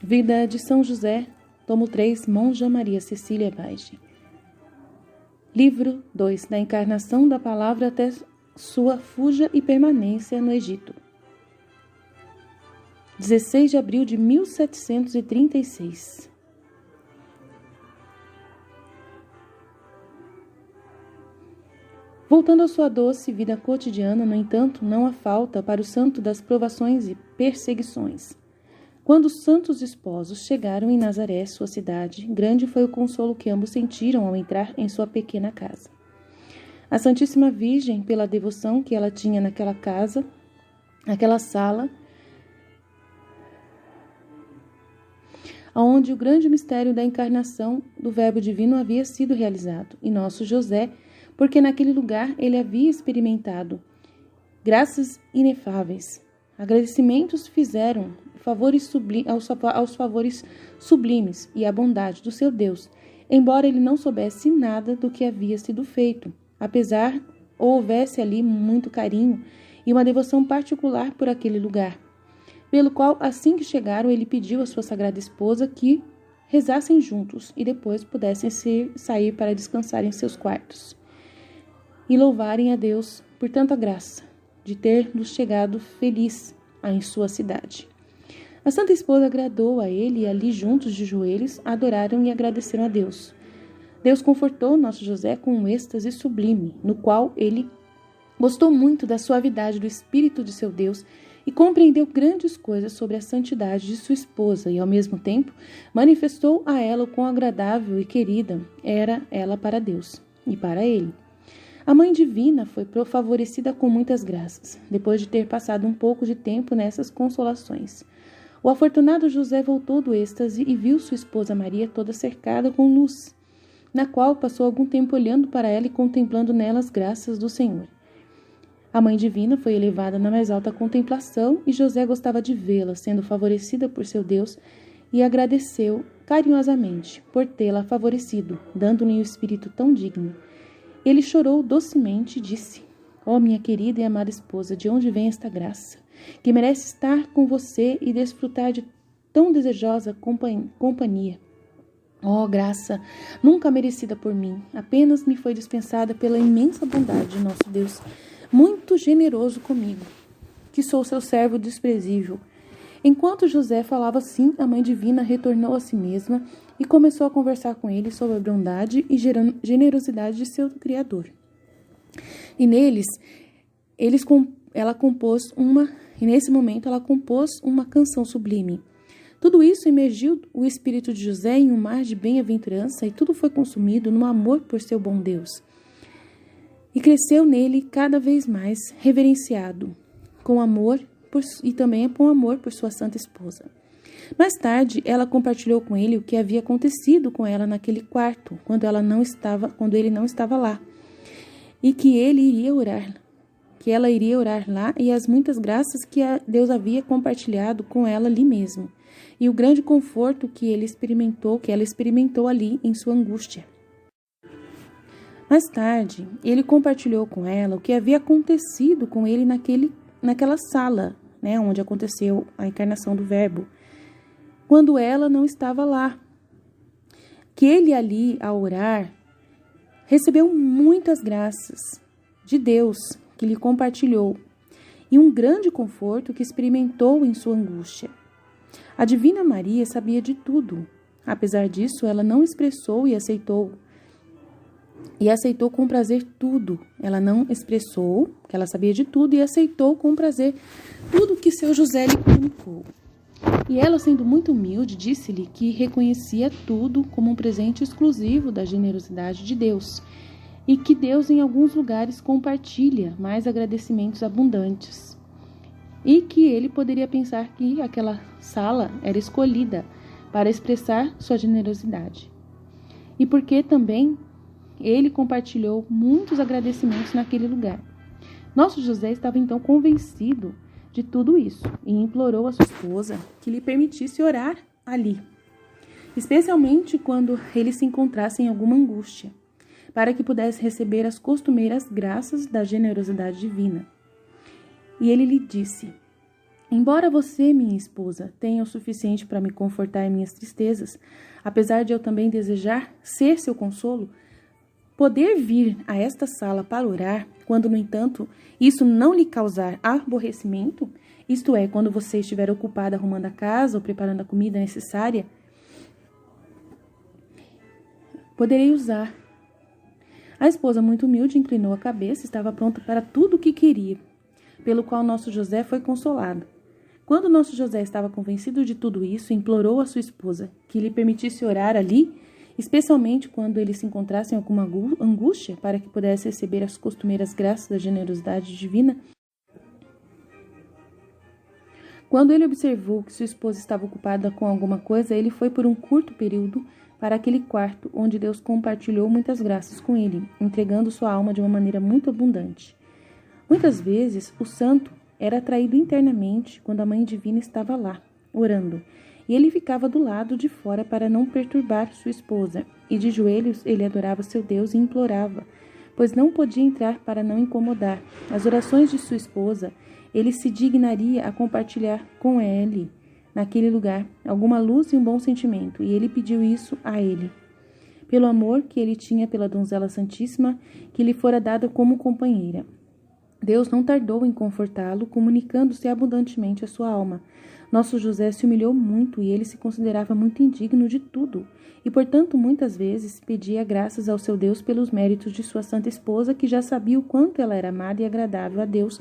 Vida de São José, tomo 3, Monja Maria Cecília Baige. Livro 2, da encarnação da palavra até sua fuga e permanência no Egito. 16 de abril de 1736. Voltando à sua doce vida cotidiana, no entanto, não há falta para o santo das provações e perseguições. Quando os santos esposos chegaram em Nazaré, sua cidade, grande foi o consolo que ambos sentiram ao entrar em sua pequena casa. A Santíssima Virgem, pela devoção que ela tinha naquela casa, naquela sala, onde o grande mistério da encarnação do Verbo Divino havia sido realizado, e nosso José, porque naquele lugar ele havia experimentado graças inefáveis. Agradecimentos fizeram aos favores sublimes e à bondade do seu Deus, embora ele não soubesse nada do que havia sido feito, apesar houvesse ali muito carinho e uma devoção particular por aquele lugar, pelo qual, assim que chegaram, ele pediu à sua sagrada esposa que rezassem juntos e depois pudessem sair para descansar em seus quartos e louvarem a Deus por tanta graça de ter nos chegado feliz em sua cidade. A Santa Esposa agradou a ele e ali juntos de joelhos adoraram e agradeceram a Deus. Deus confortou nosso José com um êxtase sublime, no qual ele gostou muito da suavidade do Espírito de seu Deus e compreendeu grandes coisas sobre a santidade de sua esposa e, ao mesmo tempo, manifestou a ela o quão agradável e querida era ela para Deus e para ele. A Mãe Divina foi favorecida com muitas graças, depois de ter passado um pouco de tempo nessas consolações. O afortunado José voltou do êxtase e viu sua esposa Maria toda cercada com luz, na qual passou algum tempo olhando para ela e contemplando nela as graças do Senhor. A Mãe Divina foi elevada na mais alta contemplação e José gostava de vê-la sendo favorecida por seu Deus e agradeceu carinhosamente por tê-la favorecido, dando-lhe um espírito tão digno. Ele chorou docemente e disse: ó minha querida e amada esposa, de onde vem esta graça, que merece estar com você e desfrutar de tão desejosa companhia? Ó graça, nunca merecida por mim, apenas me foi dispensada pela imensa bondade de nosso Deus, muito generoso comigo, que sou seu servo desprezível. Enquanto José falava assim, a Mãe Divina retornou a si mesma e começou a conversar com ele sobre a bondade e generosidade de seu Criador. E nesse momento ela compôs uma canção sublime. Tudo isso imergiu o espírito de José em um mar de bem-aventurança e tudo foi consumido no amor por seu bom Deus. E cresceu nele cada vez mais, reverenciado, com amor e também com amor por sua santa esposa. Mais tarde, ela compartilhou com ele o que havia acontecido com ela naquele quarto, quando ele não estava lá, e que ela iria orar lá e as muitas graças que Deus havia compartilhado com ela ali mesmo, e o grande conforto que ela experimentou ali em sua angústia. Mais tarde, ele compartilhou com ela o que havia acontecido com ele naquela sala, onde aconteceu a encarnação do Verbo, quando ela não estava lá. Que ele ali, ao orar, recebeu muitas graças de Deus que lhe compartilhou e um grande conforto que experimentou em sua angústia. A Divina Maria sabia de tudo. Apesar disso, ela não expressou e aceitou com prazer tudo. Ela não expressou que ela sabia de tudo e aceitou com prazer tudo que seu José lhe comunicou. E ela, sendo muito humilde, disse-lhe que reconhecia tudo como um presente exclusivo da generosidade de Deus e que Deus em alguns lugares compartilha mais agradecimentos abundantes e que ele poderia pensar que aquela sala era escolhida para expressar sua generosidade. E porque também ele compartilhou muitos agradecimentos naquele lugar. Nosso José estava então convencido de tudo isso e implorou a sua esposa que lhe permitisse orar ali, especialmente quando ele se encontrasse em alguma angústia, para que pudesse receber as costumeiras graças da generosidade divina. E ele lhe disse: Embora você, minha esposa, tenha o suficiente para me confortar em minhas tristezas, apesar de eu também desejar ser seu consolo, poder vir a esta sala para orar, quando, no entanto, isso não lhe causar aborrecimento, isto é, quando você estiver ocupada arrumando a casa ou preparando a comida necessária, poderei usar. A esposa, muito humilde, inclinou a cabeça e estava pronta para tudo o que queria, pelo qual nosso José foi consolado. Quando nosso José estava convencido de tudo isso, implorou a sua esposa que lhe permitisse orar ali, especialmente quando ele se encontrasse em alguma angústia, para que pudesse receber as costumeiras graças da generosidade divina. Quando ele observou que sua esposa estava ocupada com alguma coisa, ele foi por um curto período para aquele quarto onde Deus compartilhou muitas graças com ele, entregando sua alma de uma maneira muito abundante. Muitas vezes, o santo era atraído internamente quando a Mãe Divina estava lá, orando, e ele ficava do lado de fora para não perturbar sua esposa, e de joelhos ele adorava seu Deus e implorava, pois não podia entrar para não incomodar. As orações de sua esposa, ele se dignaria a compartilhar com ele, naquele lugar, alguma luz e um bom sentimento, e ele pediu isso a ele, pelo amor que ele tinha pela donzela santíssima, que lhe fora dada como companheira. Deus não tardou em confortá-lo, comunicando-se abundantemente à sua alma. Nosso José se humilhou muito e ele se considerava muito indigno de tudo, e portanto muitas vezes pedia graças ao seu Deus pelos méritos de sua santa esposa, que já sabia o quanto ela era amada e agradável a Deus,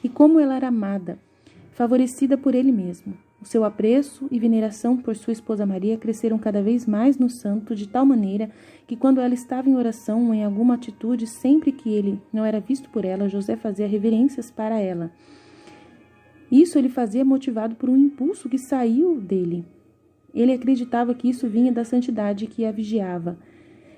e como ela era amada, favorecida por ele mesmo. O seu apreço e veneração por sua esposa Maria cresceram cada vez mais no santo, de tal maneira que quando ela estava em oração ou em alguma atitude, sempre que ele não era visto por ela, José fazia reverências para ela. Isso ele fazia motivado por um impulso que saiu dele. Ele acreditava que isso vinha da santidade que a vigiava.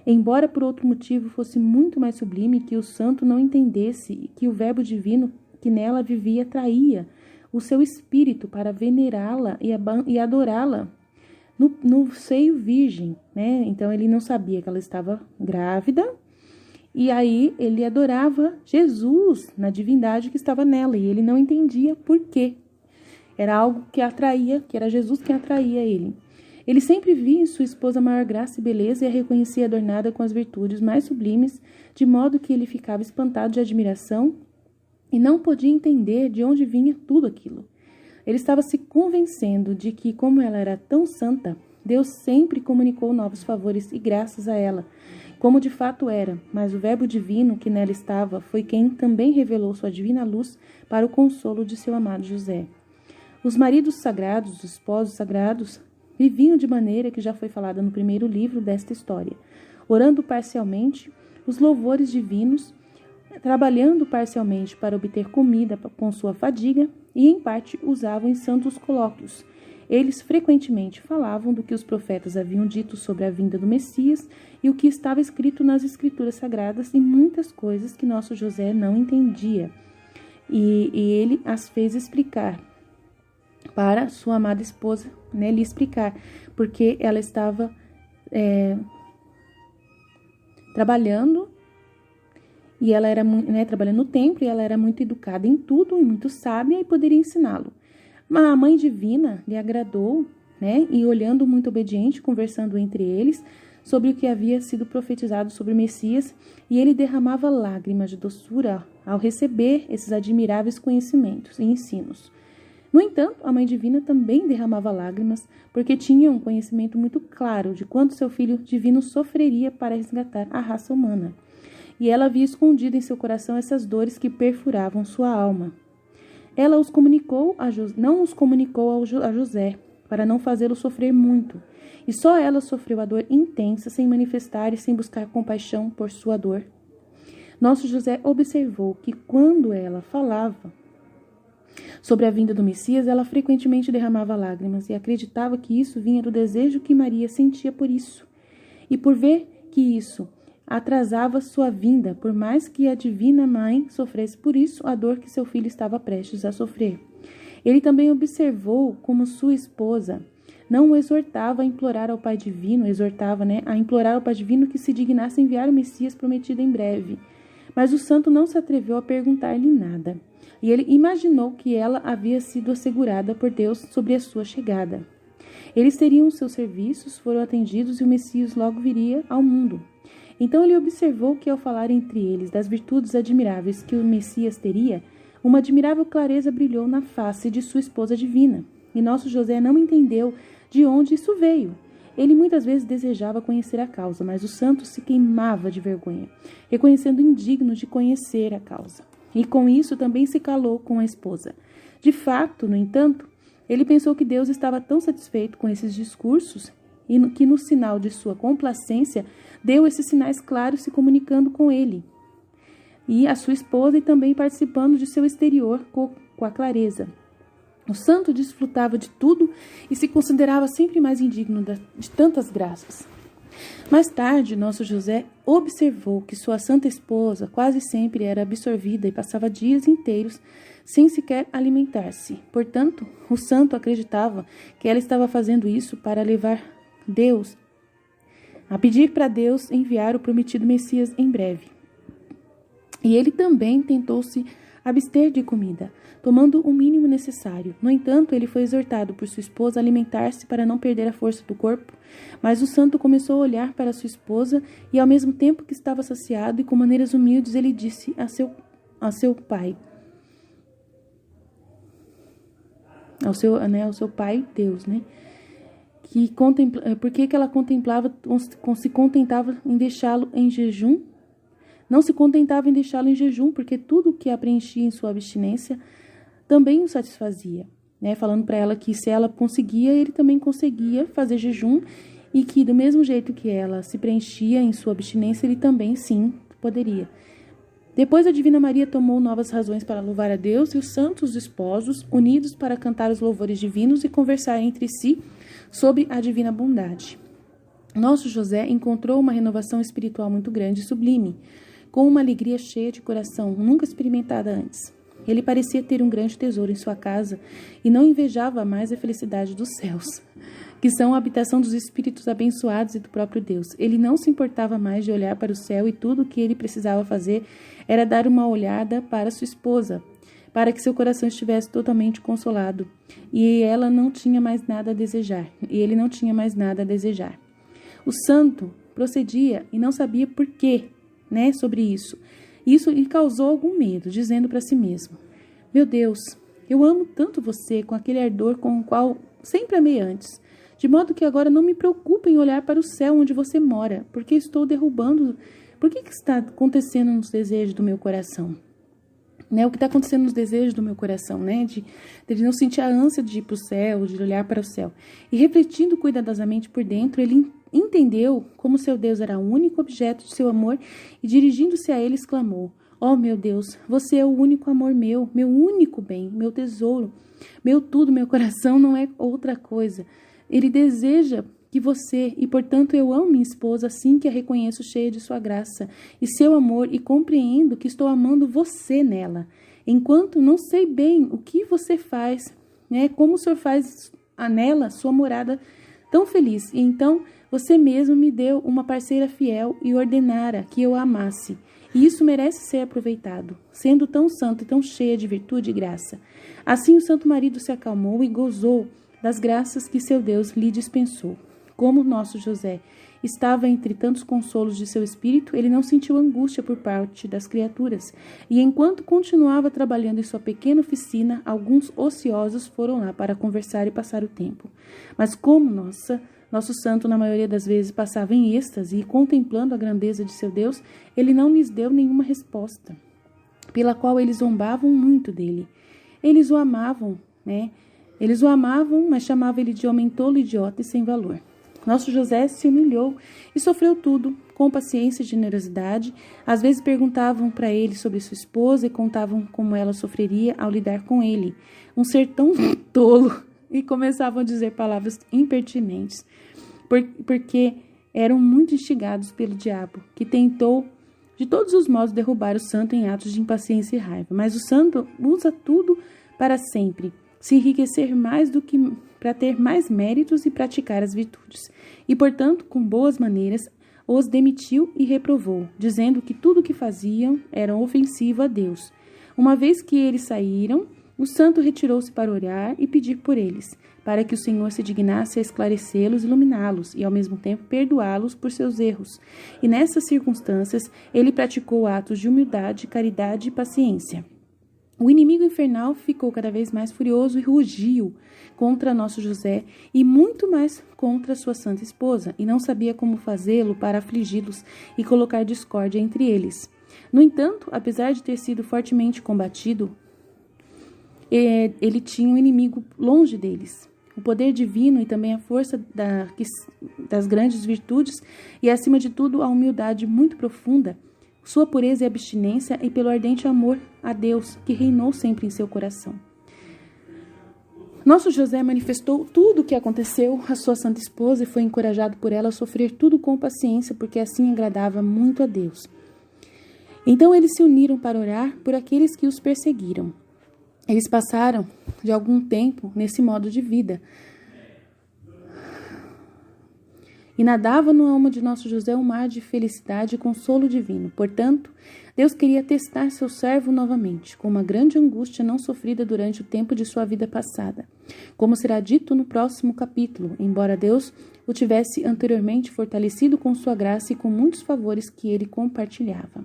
Embora por outro motivo fosse muito mais sublime, que o santo não entendesse que o verbo divino que nela vivia traía o seu espírito para venerá-la e adorá-la no seio virgem, né? Então ele não sabia que ela estava grávida, e aí ele adorava Jesus na divindade que estava nela, e ele não entendia por quê. Era algo que atraía, que era Jesus que atraía ele. Ele sempre via em sua esposa maior graça e beleza e a reconhecia adornada com as virtudes mais sublimes, de modo que ele ficava espantado de admiração e não podia entender de onde vinha tudo aquilo. Ele estava se convencendo de que, como ela era tão santa, Deus sempre comunicou novos favores e graças a ela, como de fato era, mas o verbo divino que nela estava foi quem também revelou sua divina luz para o consolo de seu amado José. Os maridos sagrados, os esposos sagrados, viviam de maneira que já foi falada no primeiro livro desta história, orando parcialmente os louvores divinos, trabalhando parcialmente para obter comida com sua fadiga e, em parte, usavam em santos colóquios. Eles frequentemente falavam do que os profetas haviam dito sobre a vinda do Messias e o que estava escrito nas Escrituras Sagradas e muitas coisas que nosso José não entendia. E ele as fez explicar para sua amada esposa, né, lhe explicar, porque ela estava trabalhando e ela era, né, trabalhando no templo, e ela era muito educada em tudo e muito sábia e poderia ensiná-lo. Mas a Mãe Divina lhe agradou, né, e olhando muito obediente, conversando entre eles sobre o que havia sido profetizado sobre o Messias, e ele derramava lágrimas de doçura ao receber esses admiráveis conhecimentos e ensinos. No entanto, a Mãe Divina também derramava lágrimas, porque tinha um conhecimento muito claro de quanto seu filho divino sofreria para resgatar a raça humana. E ela havia escondido em seu coração essas dores que perfuravam sua alma. Ela não os comunicou a José, para não fazê-lo sofrer muito, e só ela sofreu a dor intensa, sem manifestar e sem buscar compaixão por sua dor. Nosso José observou que quando ela falava sobre a vinda do Messias, ela frequentemente derramava lágrimas, e acreditava que isso vinha do desejo que Maria sentia por isso. E por ver que isso atrasava sua vinda, por mais que a divina mãe sofresse por isso a dor que seu filho estava prestes a sofrer. Ele também observou como sua esposa não o exortava a implorar ao Pai Divino, a implorar ao Pai Divino que se dignasse enviar o Messias prometido em breve, Mas o santo não se atreveu a perguntar-lhe nada, e ele imaginou que ela havia sido assegurada por Deus sobre a sua chegada. Eles teriam seus serviços, foram atendidos e o Messias logo viria ao mundo. Então ele observou que, ao falar entre eles das virtudes admiráveis que o Messias teria, uma admirável clareza brilhou na face de sua esposa divina. E nosso José não entendeu de onde isso veio. Ele muitas vezes desejava conhecer a causa, mas o santo se queimava de vergonha, reconhecendo indigno de conhecer a causa. E com isso também se calou com a esposa. De fato, no entanto, ele pensou que Deus estava tão satisfeito com esses discursos e que no sinal de sua complacência deu esses sinais claros se comunicando com ele e a sua esposa e também participando de seu exterior com a clareza. O santo desfrutava de tudo e se considerava sempre mais indigno de tantas graças. Mais tarde, nosso José observou que sua santa esposa quase sempre era absorvida e passava dias inteiros sem sequer alimentar-se. Portanto, o santo acreditava que ela estava fazendo isso para levar Deus a pedir para Deus enviar o prometido Messias em breve. E ele também tentou se abster de comida, tomando o mínimo necessário. No entanto, ele foi exortado por sua esposa a alimentar-se para não perder a força do corpo. Mas o santo começou a olhar para sua esposa e, ao mesmo tempo que estava saciado e com maneiras humildes, ele disse a seu pai, ao seu pai Deus, por que ela se contentava em deixá-lo em jejum? Não se contentava em deixá-lo em jejum, porque tudo o que a preenchia em sua abstinência também o satisfazia, falando para ela que se ela conseguia, ele também conseguia fazer jejum e que do mesmo jeito que ela se preenchia em sua abstinência, ele também sim poderia. Depois a Divina Maria tomou novas razões para louvar a Deus e os santos esposos, unidos para cantar os louvores divinos e conversar entre si sobre a divina bondade. Nosso José encontrou uma renovação espiritual muito grande e sublime, com uma alegria cheia de coração, nunca experimentada antes. Ele parecia ter um grande tesouro em sua casa e não invejava mais a felicidade dos céus, que são a habitação dos espíritos abençoados e do próprio Deus. Ele não se importava mais de olhar para o céu e tudo o que ele precisava fazer era dar uma olhada para sua esposa, para que seu coração estivesse totalmente consolado. E ela não tinha mais nada a desejar, e ele não tinha mais nada a desejar. O santo procedia e não sabia por quê, sobre isso. Isso lhe causou algum medo, dizendo para si mesmo: meu Deus, eu amo tanto você com aquele ardor com o qual sempre amei antes, de modo que agora não me preocupo em olhar para o céu onde você mora, porque estou derrubando. Por que está acontecendo nos desejos do meu coração? O que está acontecendo nos desejos do meu coração, de não sentir a ânsia de ir para o céu, de olhar para o céu. E refletindo cuidadosamente por dentro, ele entendeu como seu Deus era o único objeto de seu amor e, dirigindo-se a ele, exclamou: ó meu Deus, você é o único amor meu único bem, meu tesouro, meu tudo, meu coração não é outra coisa. Ele deseja que você, e portanto eu amo minha esposa assim que a reconheço cheia de sua graça e seu amor e compreendo que estou amando você nela. Enquanto não sei bem o que você faz, como o Senhor faz nela sua morada tão feliz. E então você mesmo me deu uma parceira fiel e ordenara que eu a amasse. E isso merece ser aproveitado, sendo tão santo e tão cheia de virtude e graça. Assim o santo marido se acalmou e gozou das graças que seu Deus lhe dispensou. Como nosso José estava entre tantos consolos de seu espírito, ele não sentiu angústia por parte das criaturas. E enquanto continuava trabalhando em sua pequena oficina, alguns ociosos foram lá para conversar e passar o tempo. Mas como nosso santo, na maioria das vezes, passava em êxtase e contemplando a grandeza de seu Deus, ele não lhes deu nenhuma resposta, pela qual eles zombavam muito dele. Eles o amavam, mas chamavam ele de homem tolo, idiota e sem valor. Nosso José se humilhou e sofreu tudo, com paciência e generosidade. Às vezes perguntavam para ele sobre sua esposa e contavam como ela sofreria ao lidar com ele, um ser tão tolo, e começavam a dizer palavras impertinentes, porque eram muito instigados pelo diabo, que tentou de todos os modos derrubar o santo em atos de impaciência e raiva. Mas o santo usa tudo para sempre se enriquecer mais do que para ter mais méritos e praticar as virtudes. E, portanto, com boas maneiras, os demitiu e reprovou, dizendo que tudo o que faziam era ofensivo a Deus. Uma vez que eles saíram, o santo retirou-se para orar e pedir por eles, para que o Senhor se dignasse a esclarecê-los, iluminá-los e, ao mesmo tempo, perdoá-los por seus erros. E nessas circunstâncias, ele praticou atos de humildade, caridade e paciência. O inimigo infernal ficou cada vez mais furioso e rugiu contra nosso José e muito mais contra sua santa esposa, e não sabia como fazê-lo para afligi-los e colocar discórdia entre eles. No entanto, apesar de ter sido fortemente combatido, ele tinha um inimigo longe deles. O poder divino e também a força das grandes virtudes e, acima de tudo, a humildade muito profunda, sua pureza e abstinência e pelo ardente amor a Deus que reinou sempre em seu coração. Nosso José manifestou tudo o que aconteceu à sua santa esposa e foi encorajado por ela a sofrer tudo com paciência, porque assim agradava muito a Deus. Então eles se uniram para orar por aqueles que os perseguiram. Eles passaram de algum tempo nesse modo de vida. E nadava no alma de nosso José um mar de felicidade e consolo divino. Portanto, Deus queria testar seu servo novamente, com uma grande angústia não sofrida durante o tempo de sua vida passada. Como será dito no próximo capítulo, embora Deus o tivesse anteriormente fortalecido com sua graça e com muitos favores que ele compartilhava.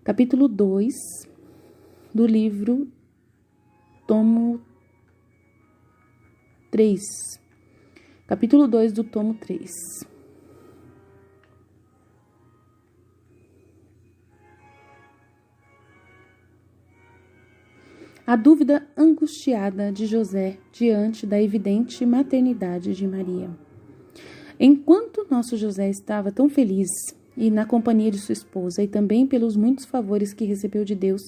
Capítulo 2 do livro tomo 3. Capítulo 2 do tomo 3. A dúvida angustiada de José diante da evidente maternidade de Maria. Enquanto nosso José estava tão feliz e na companhia de sua esposa, e também pelos muitos favores que recebeu de Deus,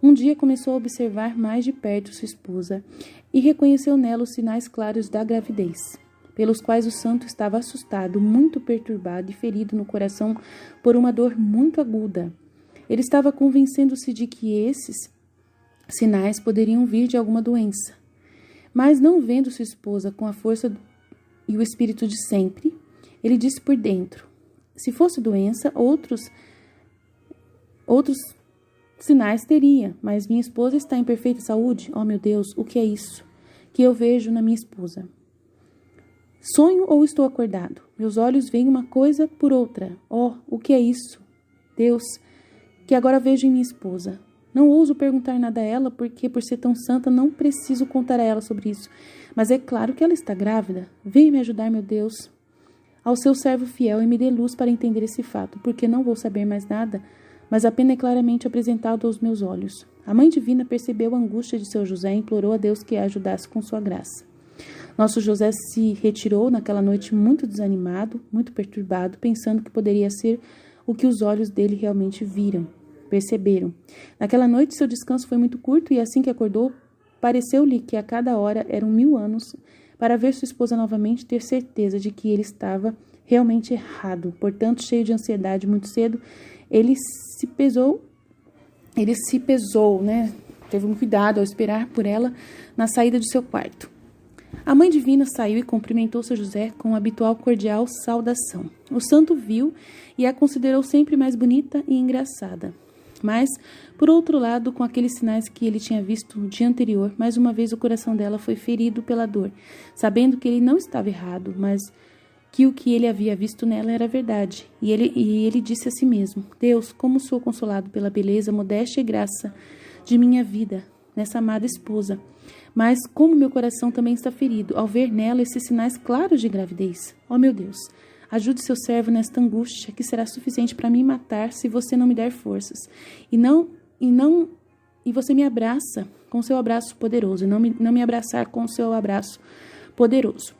um dia começou a observar mais de perto sua esposa e reconheceu nela os sinais claros da gravidez, pelos quais o santo estava assustado, muito perturbado e ferido no coração por uma dor muito aguda. Ele estava convencendo-se de que esses sinais poderiam vir de alguma doença, mas não vendo sua esposa com a força e o espírito de sempre, ele disse por dentro: se fosse doença, outros sinais teria, mas minha esposa está em perfeita saúde. Oh, meu Deus, o que é isso que eu vejo na minha esposa? Sonho ou estou acordado? Meus olhos veem uma coisa por outra. Oh, o que é isso, Deus, que agora vejo em minha esposa? Não ouso perguntar nada a ela, porque, por ser tão santa, não preciso contar a ela sobre isso. Mas é claro que ela está grávida. Venha me ajudar, meu Deus, ao seu servo fiel, e me dê luz para entender esse fato, porque não vou saber mais nada, mas apenas é claramente apresentado aos meus olhos. A Mãe Divina percebeu a angústia de seu José e implorou a Deus que a ajudasse com sua graça. Nosso José se retirou naquela noite muito desanimado, muito perturbado, pensando que poderia ser o que os olhos dele realmente perceberam. Naquela noite seu descanso foi muito curto, e assim que acordou, pareceu-lhe que a cada hora eram 1000 anos, para ver sua esposa novamente, ter certeza de que ele estava realmente errado. Portanto, cheio de ansiedade, muito cedo, ele se pesou, teve um cuidado ao esperar por ela na saída de seu quarto. A Mãe Divina saiu e cumprimentou seu José com a habitual cordial saudação. O santo viu e a considerou sempre mais bonita e engraçada. Mas, por outro lado, com aqueles sinais que ele tinha visto no dia anterior, mais uma vez o coração dela foi ferido pela dor, sabendo que ele não estava errado, mas que o que ele havia visto nela era verdade. E ele disse a si mesmo: Deus, como sou consolado pela beleza, modéstia e graça de minha vida, nessa amada esposa. Mas como meu coração também está ferido ao ver nela esses sinais claros de gravidez. Ó meu Deus, ajude seu servo nesta angústia, que será suficiente para me matar se você não me der forças. E você me abraça com seu abraço poderoso, e não me abraçar com seu abraço poderoso.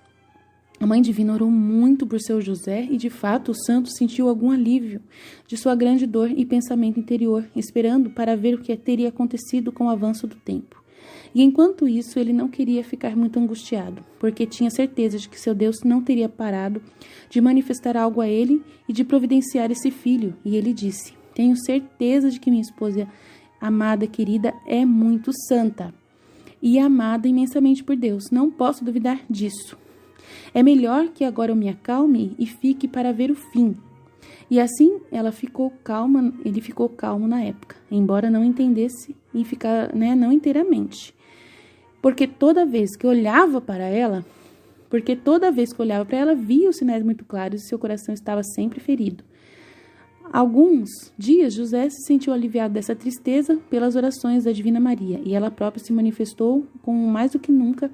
A Mãe Divina orou muito por seu José e, de fato, o santo sentiu algum alívio de sua grande dor e pensamento interior, esperando para ver o que teria acontecido com o avanço do tempo. E enquanto isso, ele não queria ficar muito angustiado, porque tinha certeza de que seu Deus não teria parado de manifestar algo a ele e de providenciar esse filho. E ele disse: tenho certeza de que minha esposa amada, querida, é muito santa e amada imensamente por Deus. Não posso duvidar disso. É melhor que agora eu me acalme e fique para ver o fim. E assim ele ficou calmo na época, embora não entendesse e não inteiramente. Porque toda vez que eu olhava para ela, via os sinais muito claros e seu coração estava sempre ferido. Alguns dias, José se sentiu aliviado dessa tristeza pelas orações da Divina Maria, e ela própria se manifestou como mais do que nunca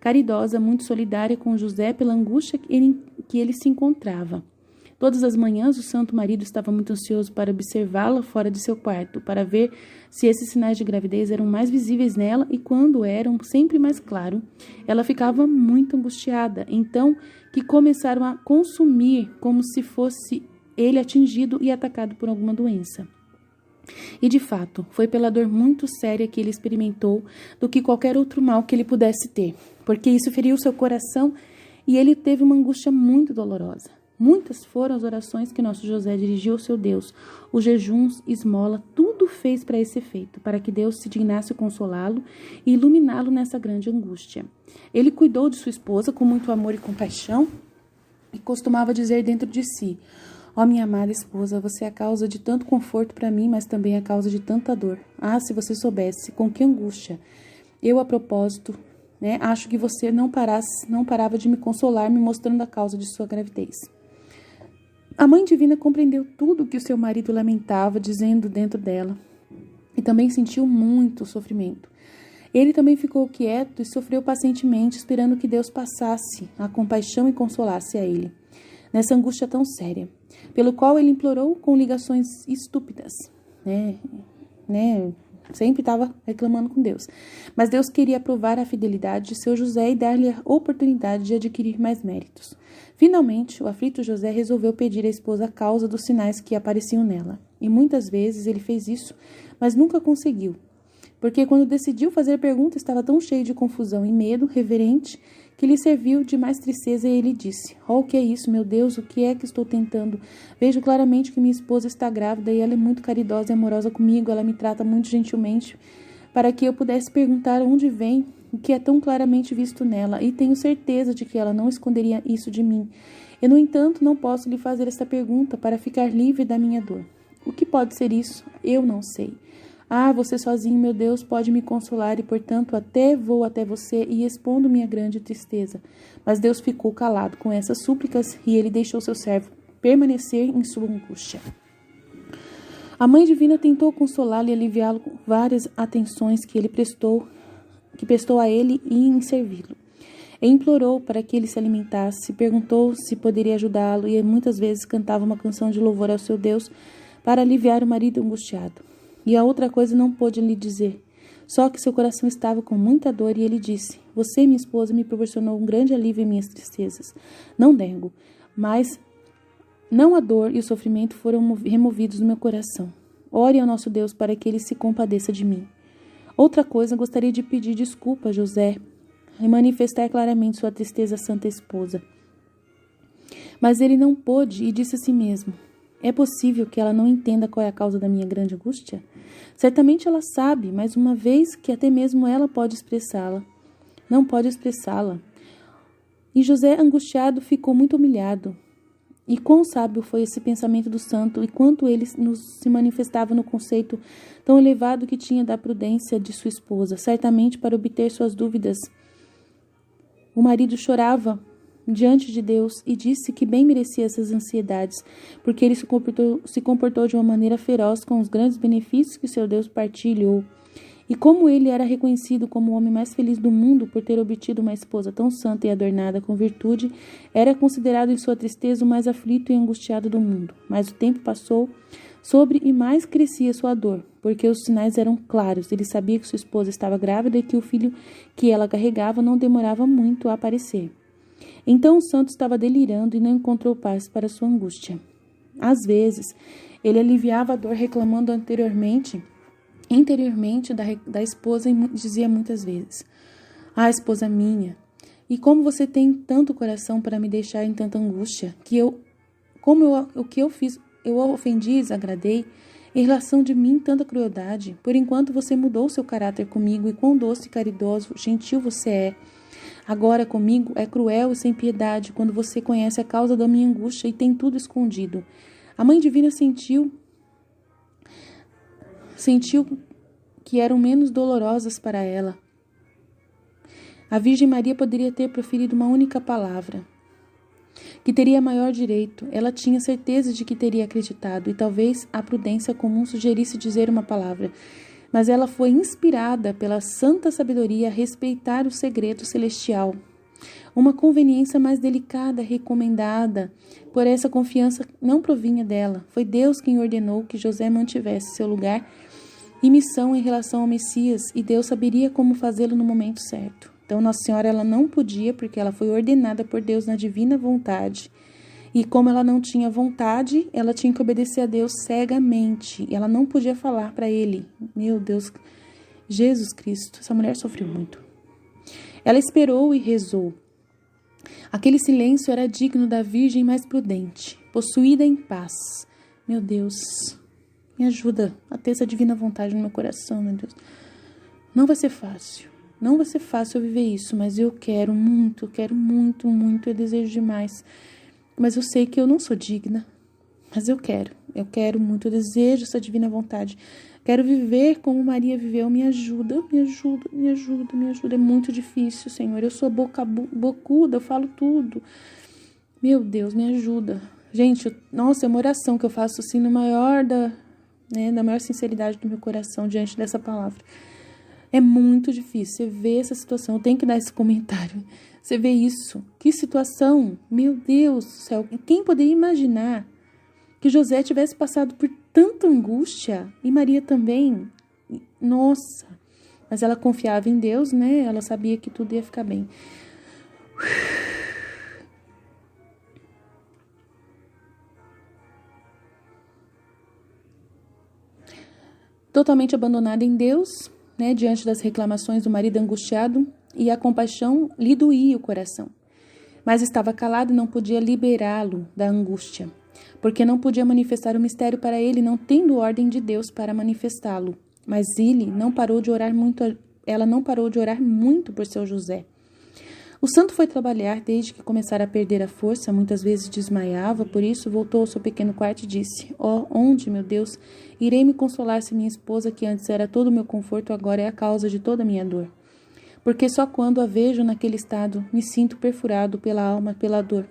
caridosa, muito solidária com José pela angústia que ele se encontrava. Todas as manhãs, o santo marido estava muito ansioso para observá-la fora de seu quarto, para ver se esses sinais de gravidez eram mais visíveis nela, e quando eram sempre mais claros, ela ficava muito angustiada. Então, que começaram a consumir como se fosse ele atingido e atacado por alguma doença. E, de fato, foi pela dor muito séria que ele experimentou do que qualquer outro mal que ele pudesse ter, porque isso feriu seu coração e ele teve uma angústia muito dolorosa. Muitas foram as orações que nosso José dirigiu ao seu Deus, os jejuns, esmola, tudo fez para esse efeito, para que Deus se dignasse consolá-lo e iluminá-lo nessa grande angústia. Ele cuidou de sua esposa com muito amor e compaixão e costumava dizer dentro de si: ó, minha amada esposa, você é a causa de tanto conforto para mim, mas também a causa de tanta dor. Ah, se você soubesse com que angústia eu, a propósito, acho que você não parava de me consolar, me mostrando a causa de sua gravidez. A Mãe Divina compreendeu tudo o que o seu marido lamentava, dizendo dentro dela, e também sentiu muito sofrimento. Ele também ficou quieto e sofreu pacientemente, esperando que Deus passasse a compaixão e consolasse a ele, nessa angústia tão séria, pelo qual ele implorou com ligações estúpidas, sempre estava reclamando com Deus. Mas Deus queria provar a fidelidade de seu José e dar-lhe a oportunidade de adquirir mais méritos. Finalmente, o aflito José resolveu pedir à esposa a causa dos sinais que apareciam nela. E muitas vezes ele fez isso, mas nunca conseguiu. Porque quando decidiu fazer a pergunta, estava tão cheio de confusão e medo reverente que lhe serviu de mais tristeza, e ele disse: oh, o que é isso, meu Deus, o que é que estou tentando? Vejo claramente que minha esposa está grávida e ela é muito caridosa e amorosa comigo, ela me trata muito gentilmente, para que eu pudesse perguntar onde vem o que é tão claramente visto nela, e tenho certeza de que ela não esconderia isso de mim. Eu, no entanto, não posso lhe fazer esta pergunta para ficar livre da minha dor. O que pode ser isso? Eu não sei. Ah, você sozinho, meu Deus, pode me consolar, e, portanto, vou até você e expondo minha grande tristeza. Mas Deus ficou calado com essas súplicas, e ele deixou seu servo permanecer em sua angústia. A Mãe Divina tentou consolá-lo e aliviá-lo com várias atenções que prestou a ele e em servi-lo. E implorou para que ele se alimentasse, perguntou se poderia ajudá-lo, e muitas vezes cantava uma canção de louvor ao seu Deus para aliviar o marido angustiado. E a outra coisa não pôde lhe dizer, só que seu coração estava com muita dor, e ele disse: você, minha esposa, me proporcionou um grande alívio em minhas tristezas. Não nego, mas não a dor e o sofrimento foram removidos do meu coração. Ore ao nosso Deus para que ele se compadeça de mim. Outra coisa, gostaria de pedir desculpa a José e manifestar claramente sua tristeza à santa esposa. Mas ele não pôde e disse a si mesmo: é possível que ela não entenda qual é a causa da minha grande angústia? Certamente ela sabe, mas uma vez que até mesmo ela pode expressá-la, não pode expressá-la. E José, angustiado, ficou muito humilhado. E quão sábio foi esse pensamento do santo, e quanto ele se manifestava no conceito tão elevado que tinha da prudência de sua esposa. Certamente, para obter suas dúvidas, o marido chorava diante de Deus e disse que bem merecia essas ansiedades, porque ele se comportou de uma maneira feroz com os grandes benefícios que seu Deus partilhou. E como ele era reconhecido como o homem mais feliz do mundo por ter obtido uma esposa tão santa e adornada com virtude, era considerado em sua tristeza o mais aflito e angustiado do mundo. Mas o tempo passou e mais crescia sua dor, porque os sinais eram claros. Ele sabia que sua esposa estava grávida e que o filho que ela carregava não demorava muito a aparecer. Então o santo estava delirando e não encontrou paz para sua angústia. Às vezes, ele aliviava a dor reclamando interiormente da esposa, e dizia muitas vezes: ah, esposa minha, e como você tem tanto coração para me deixar em tanta angústia, o que eu fiz, eu a ofendi e desagradei, em relação de mim tanta crueldade, por enquanto você mudou seu caráter comigo, e quão doce, caridoso, gentil você é. Agora comigo é cruel e sem piedade quando você conhece a causa da minha angústia e tem tudo escondido. A Mãe Divina sentiu que eram menos dolorosas para ela. A Virgem Maria poderia ter proferido uma única palavra, que teria maior direito. Ela tinha certeza de que teria acreditado, e talvez a prudência comum sugerisse dizer uma palavra. Mas ela foi inspirada pela santa sabedoria a respeitar o segredo celestial. Uma conveniência mais delicada recomendada por essa confiança não provinha dela. Foi Deus quem ordenou que José mantivesse seu lugar e missão em relação ao Messias, e Deus saberia como fazê-lo no momento certo. Então Nossa Senhora ela não podia, porque ela foi ordenada por Deus na divina vontade. E como ela não tinha vontade, ela tinha que obedecer a Deus cegamente. E ela não podia falar para ele. Meu Deus, Jesus Cristo, essa mulher sofreu muito. Ela esperou e rezou. Aquele silêncio era digno da Virgem mais prudente, possuída em paz. Meu Deus, me ajuda a ter essa divina vontade no meu coração, meu Deus. Não vai ser fácil. Não vai ser fácil eu viver isso, mas eu quero muito, eu desejo demais. Mas eu sei que eu não sou digna, mas eu quero muito, eu desejo essa divina vontade. Quero viver como Maria viveu, me ajuda, é muito difícil, Senhor. Eu sou bocuda, eu falo tudo. Meu Deus, me ajuda. Gente, nossa, é uma oração que eu faço assim na maior sinceridade do meu coração diante dessa palavra. É muito difícil, você vê essa situação, eu tenho que dar esse comentário. Você vê isso, que situação, meu Deus do céu. Quem poderia imaginar que José tivesse passado por tanta angústia e Maria também? Nossa, mas ela confiava em Deus, né? Ela sabia que tudo ia ficar bem. Totalmente abandonada em Deus, né, diante das reclamações do marido angustiado, e a compaixão lhe doía o coração. Mas estava calado e não podia liberá-lo da angústia, porque não podia manifestar o mistério para ele, não tendo ordem de Deus para manifestá-lo. Mas ela não parou de orar muito por seu José. O santo foi trabalhar desde que começara a perder a força, muitas vezes desmaiava, por isso voltou ao seu pequeno quarto e disse: onde, meu Deus, irei me consolar se minha esposa, que antes era todo o meu conforto, agora é a causa de toda a minha dor? Porque só quando a vejo naquele estado, me sinto perfurado pela alma pela dor.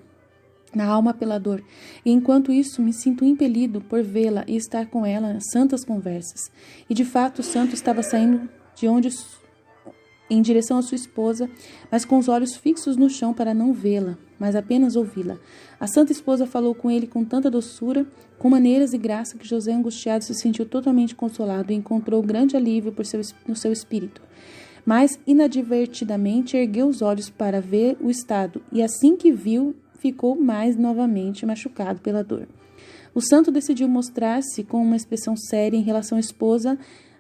E enquanto isso, me sinto impelido por vê-la e estar com ela nas santas conversas. E de fato, o santo estava saindo em direção à sua esposa, mas com os olhos fixos no chão para não vê-la, mas apenas ouvi-la. A santa esposa falou com ele com tanta doçura, com maneiras e graça, que José, angustiado, se sentiu totalmente consolado e encontrou grande alívio no seu espírito. Mas, inadvertidamente, ergueu os olhos para ver o estado, e assim que viu, ficou mais novamente machucado pela dor. O santo decidiu mostrar-se com uma expressão séria em relação à esposa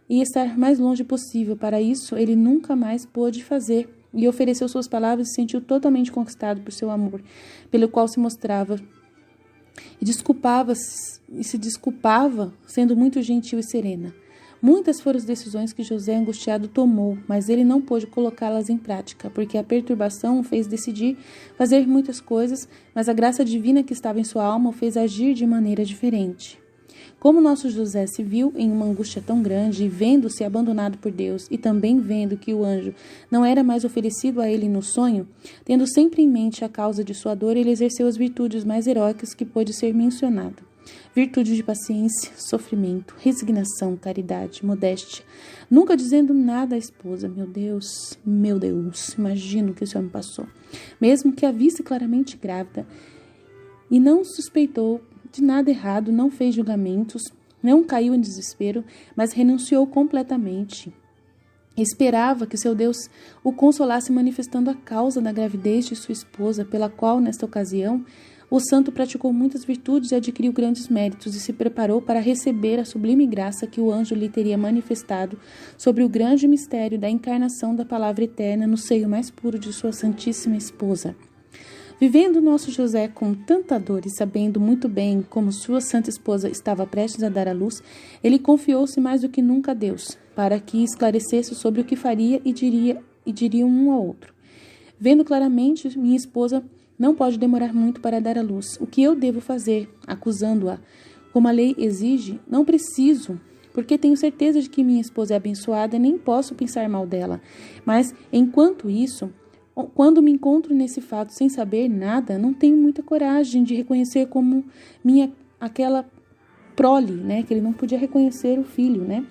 e estar mais longe possível. Para isso, ele nunca mais pôde fazer, e ofereceu suas palavras e se sentiu totalmente conquistado por seu amor, pelo qual se mostrava e se desculpava, sendo muito gentil e serena. Muitas foram as decisões que José, angustiado, tomou, mas ele não pôde colocá-las em prática, porque a perturbação o fez decidir fazer muitas coisas, mas a graça divina que estava em sua alma o fez agir de maneira diferente. Como nosso José se viu em uma angústia tão grande, e vendo-se abandonado por Deus, e também vendo que o anjo não era mais oferecido a ele no sonho, tendo sempre em mente a causa de sua dor, ele exerceu as virtudes mais heróicas que pôde ser mencionado. Virtude de paciência, sofrimento, resignação, caridade, modéstia, nunca dizendo nada à esposa. Meu Deus, imagino o que esse homem passou. Mesmo que a visse claramente grávida, e não suspeitou de nada errado, não fez julgamentos, não caiu em desespero, mas renunciou completamente. Esperava que seu Deus o consolasse manifestando a causa da gravidez de sua esposa, pela qual, nesta ocasião, o santo praticou muitas virtudes e adquiriu grandes méritos, e se preparou para receber a sublime graça que o anjo lhe teria manifestado sobre o grande mistério da encarnação da palavra eterna no seio mais puro de sua santíssima esposa. Vivendo nosso José com tanta dor e sabendo muito bem como sua santa esposa estava prestes a dar à luz, ele confiou-se mais do que nunca a Deus, para que esclarecesse sobre o que faria e diria um ao outro. Vendo claramente, minha esposa não pode demorar muito para dar à luz. O que eu devo fazer? Acusando-a, como a lei exige? Não preciso, porque tenho certeza de que minha esposa é abençoada e nem posso pensar mal dela. Mas, enquanto isso, quando me encontro nesse fato sem saber nada, não tenho muita coragem de reconhecer como aquela prole, né, que ele não podia reconhecer o filho, né,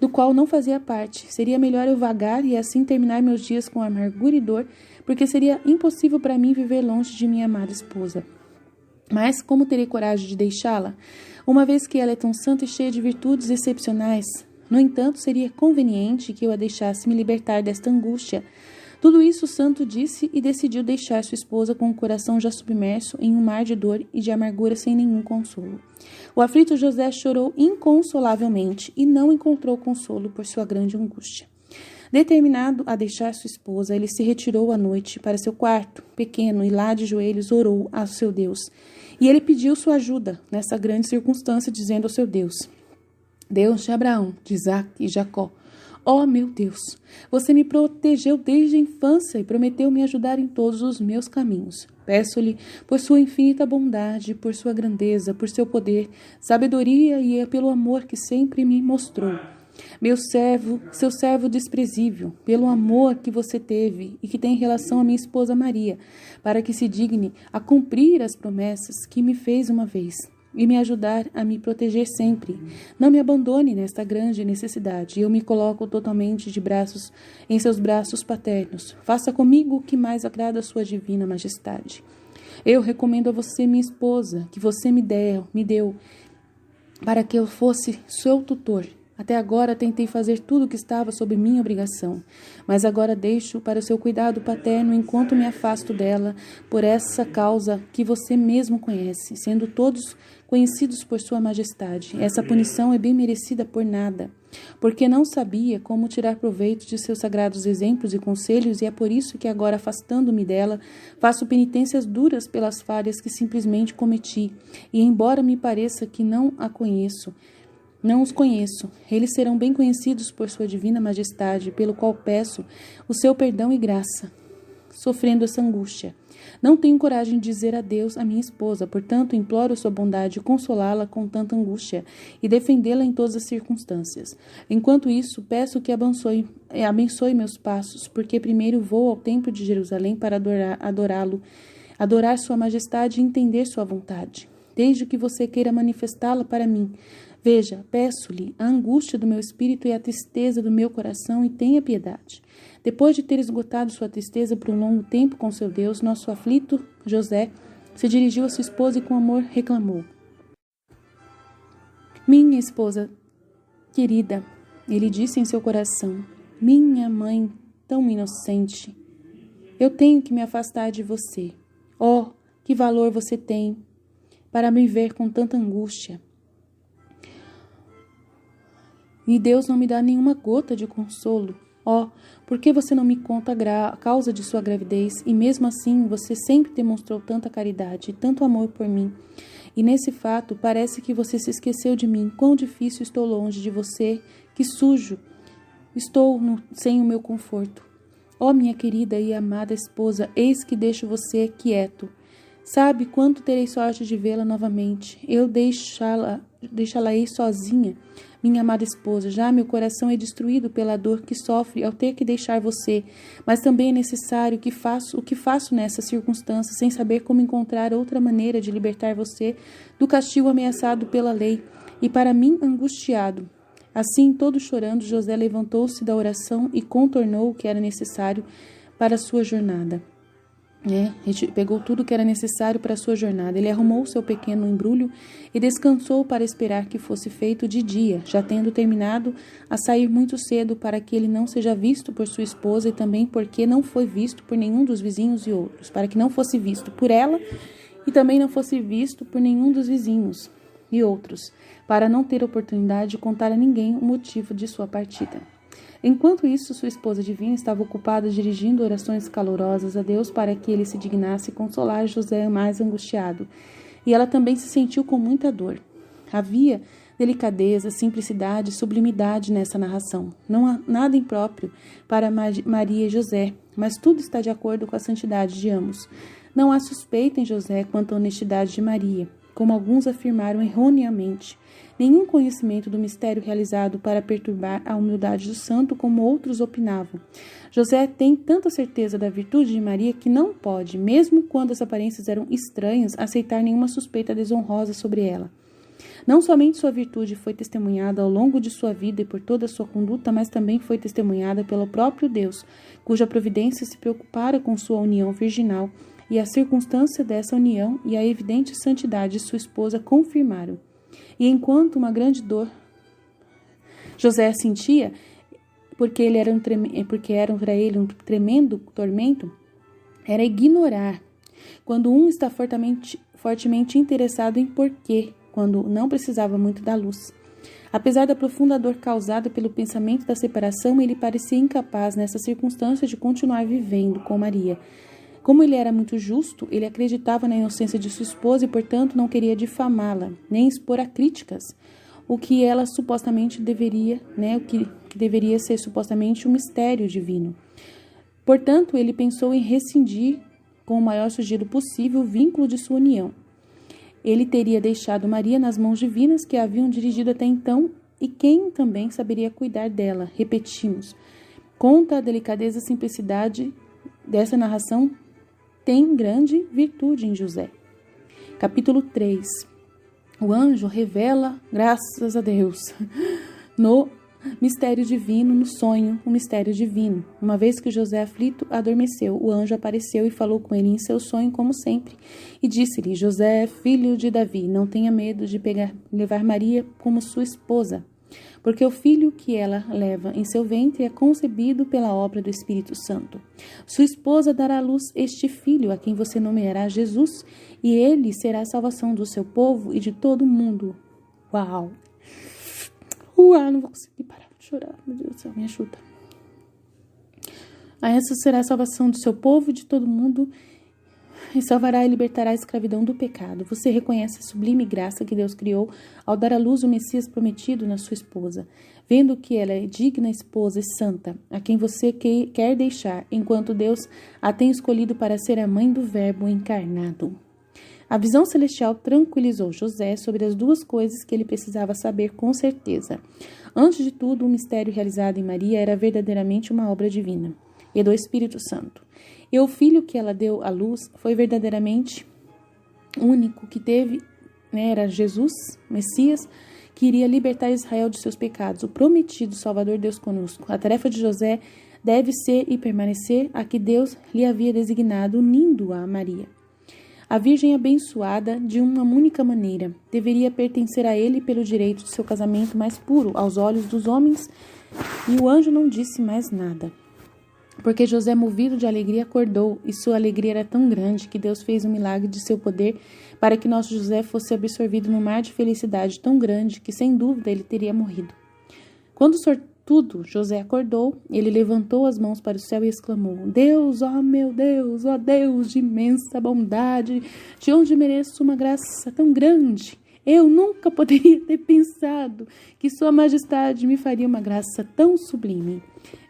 do qual não fazia parte. Seria melhor eu vagar e assim terminar meus dias com amargura e dor, porque seria impossível para mim viver longe de minha amada esposa. Mas como terei coragem de deixá-la, uma vez que ela é tão santa e cheia de virtudes excepcionais? No entanto, seria conveniente que eu a deixasse me libertar desta angústia. Tudo isso o santo disse e decidiu deixar sua esposa com o coração já submerso em um mar de dor e de amargura sem nenhum consolo. O aflito José chorou inconsolavelmente e não encontrou consolo por sua grande angústia. Determinado a deixar sua esposa, ele se retirou à noite para seu quarto pequeno e lá de joelhos orou ao seu Deus. E ele pediu sua ajuda nessa grande circunstância, dizendo ao seu Deus: Deus de Abraão, de Isaque e Jacó, ó meu Deus, você me protegeu desde a infância e prometeu me ajudar em todos os meus caminhos. Peço-lhe, por sua infinita bondade, por sua grandeza, por seu poder, sabedoria e pelo amor que sempre me mostrou. Seu servo desprezível, pelo amor que você teve e que tem em relação à minha esposa Maria, para que se digne a cumprir as promessas que me fez uma vez e me ajudar a me proteger sempre. Não me abandone nesta grande necessidade. Eu me coloco totalmente em seus braços paternos. Faça comigo o que mais agrada a sua divina majestade. Eu recomendo a você minha esposa, que você me deu, para que eu fosse seu tutor. Até agora tentei fazer tudo o que estava sob minha obrigação, mas agora deixo para o seu cuidado paterno enquanto me afasto dela por essa causa que você mesmo conhece, sendo todos conhecidos por sua majestade. Essa punição é bem merecida por nada, porque não sabia como tirar proveito de seus sagrados exemplos e conselhos, e é por isso que agora, afastando-me dela, faço penitências duras pelas falhas que simplesmente cometi, e embora me pareça que não os conheço, eles serão bem conhecidos por sua divina majestade, pelo qual peço o seu perdão e graça, sofrendo essa angústia. Não tenho coragem de dizer adeus à minha esposa, portanto imploro sua bondade consolá-la com tanta angústia e defendê-la em todas as circunstâncias. Enquanto isso, peço que abençoe meus passos, porque primeiro vou ao templo de Jerusalém para adorar sua majestade e entender sua vontade, desde que você queira manifestá-la para mim. Veja, peço-lhe a angústia do meu espírito e a tristeza do meu coração, e tenha piedade. Depois de ter esgotado sua tristeza por um longo tempo com seu Deus, nosso aflito José se dirigiu a sua esposa e com amor reclamou: Minha esposa querida, ele disse em seu coração, minha mãe tão inocente, eu tenho que me afastar de você. Oh, que valor você tem para me ver com tanta angústia. E Deus não me dá nenhuma gota de consolo. Oh, por que você não me conta a causa de sua gravidez? E mesmo assim, você sempre demonstrou tanta caridade e tanto amor por mim. E nesse fato, parece que você se esqueceu de mim. Quão difícil estou longe de você, que sujo estou sem o meu conforto. Oh, minha querida e amada esposa, eis que deixo você quieto. Sabe quanto terei sorte de vê-la novamente. Eu deixá-la-ei sozinha, minha amada esposa. Já meu coração é destruído pela dor que sofre ao ter que deixar você, mas também é necessário o que faço nessa circunstância, sem saber como encontrar outra maneira de libertar você do castigo ameaçado pela lei, e para mim angustiado. Assim, todo chorando, José levantou-se da oração e contornou o que era necessário para a sua jornada. Ele pegou tudo que era necessário para a sua jornada. Ele arrumou seu pequeno embrulho e descansou para esperar que fosse feito de dia, já tendo terminado a sair muito cedo para que ele não seja visto por sua esposa e também porque não foi visto por nenhum dos vizinhos e outros, para que não fosse visto por ela e também não fosse visto por nenhum dos vizinhos e outros, para não ter oportunidade de contar a ninguém o motivo de sua partida. Enquanto isso, sua esposa divina estava ocupada dirigindo orações calorosas a Deus para que ele se dignasse consolar José mais angustiado. E ela também se sentiu com muita dor. Havia delicadeza, simplicidade e sublimidade nessa narração. Não há nada impróprio para Maria e José, mas tudo está de acordo com a santidade de ambos. Não há suspeita em José quanto à honestidade de Maria, como alguns afirmaram erroneamente. Nenhum conhecimento do mistério realizado para perturbar a humildade do santo, como outros opinavam. José tem tanta certeza da virtude de Maria que não pode, mesmo quando as aparências eram estranhas, aceitar nenhuma suspeita desonrosa sobre ela. Não somente sua virtude foi testemunhada ao longo de sua vida e por toda a sua conduta, mas também foi testemunhada pelo próprio Deus, cuja providência se preocupara com sua união virginal, e a circunstância dessa união e a evidente santidade de sua esposa confirmaram. E enquanto uma grande dor José sentia, porque era para ele um tremendo tormento, era ignorar quando um está fortemente interessado em porquê, quando não precisava muito da luz. Apesar da profunda dor causada pelo pensamento da separação, ele parecia incapaz nessa circunstância de continuar vivendo com Maria. Como ele era muito justo, ele acreditava na inocência de sua esposa e, portanto, não queria difamá-la, nem expor a críticas, o que ela supostamente deveria, o que deveria ser supostamente um mistério divino. Portanto, ele pensou em rescindir, com o maior sigilo possível, o vínculo de sua união. Ele teria deixado Maria nas mãos divinas que a haviam dirigido até então, e quem também saberia cuidar dela. Repetimos, conta a delicadeza e simplicidade dessa narração tem grande virtude em José. Capítulo 3. O anjo revela, graças a Deus, no mistério divino, no sonho, o mistério divino. Uma vez que José aflito adormeceu, o anjo apareceu e falou com ele em seu sonho, como sempre, e disse-lhe: José, filho de Davi, não tenha medo de levar Maria como sua esposa, porque o filho que ela leva em seu ventre é concebido pela obra do Espírito Santo. Sua esposa dará à luz este filho, a quem você nomeará Jesus, e ele será a salvação do seu povo e de todo o mundo. Uau! Não vou conseguir parar de chorar, meu Deus do céu, me ajuda. Essa será a salvação do seu povo e de todo o mundo, e salvará e libertará a escravidão do pecado. Você reconhece a sublime graça que Deus criou ao dar à luz o Messias prometido na sua esposa, vendo que ela é digna esposa e santa, a quem você quer deixar, enquanto Deus a tem escolhido para ser a mãe do Verbo encarnado. A visão celestial tranquilizou José sobre as duas coisas que ele precisava saber com certeza. Antes de tudo, o mistério realizado em Maria era verdadeiramente uma obra divina e do Espírito Santo. E o filho que ela deu à luz foi verdadeiramente único que teve, era Jesus, Messias, que iria libertar Israel de seus pecados, o prometido Salvador Deus conosco. A tarefa de José deve ser e permanecer a que Deus lhe havia designado, unindo-a a Maria. A Virgem abençoada, de uma única maneira, deveria pertencer a ele pelo direito de seu casamento mais puro aos olhos dos homens, e o anjo não disse mais nada. Porque José, movido de alegria, acordou, e sua alegria era tão grande que Deus fez um milagre de seu poder para que nosso José fosse absorvido num mar de felicidade tão grande que, sem dúvida, ele teria morrido. Quando sortudo José acordou, ele levantou as mãos para o céu e exclamou: Deus, ó meu Deus, ó Deus de imensa bondade, de onde mereço uma graça tão grande. Eu nunca poderia ter pensado que Sua Majestade me faria uma graça tão sublime.